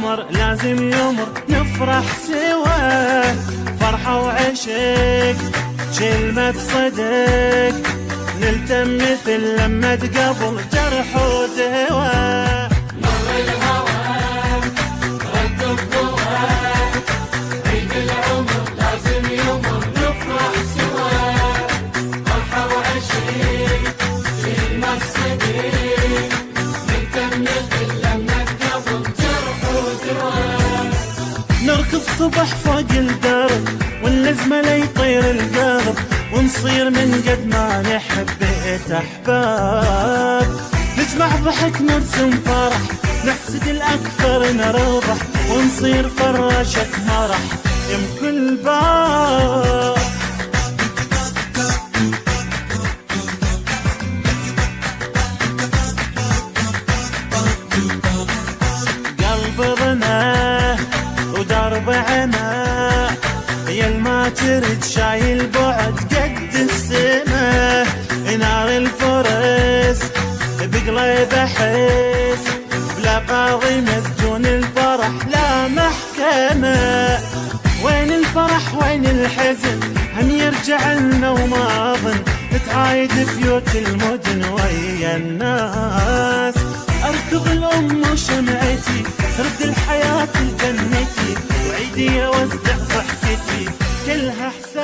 عمر لازم يمر نفرح سوا، فرحة وعشق كلمة صدق، نلتم مثل لما قبل جرح ودوا. مر الهوى رد الضوء، عيد العمر لازم يمر نفرح سوا، فرحة وعشق كلمة صدق، نلتم مثل لما قبل جرح ودوا. نركض صبح فوق الدرب واللزمة لا يطير القلب، ونصير من قد ما نحب بقيت أحباب، نجمع ضحك نرسم فرح، نحسد الأكثر نربح، ونصير فراشة مرح يمكن باب. قلب ضنا ودرب عنا، يل ما ترد شايل بعد قد السما، نار الفرس بقليب احس، بلا قاضي مسجون الفرح لا محكمة. وين الفرح وين الحزن هم يرجع لنا وما اظن، تعايد بيوت المدن ويا الناس، اركض الام وشمعتي ترد الحياة لجنتي، وعيدي اوزع ضحكتي كلها حسن.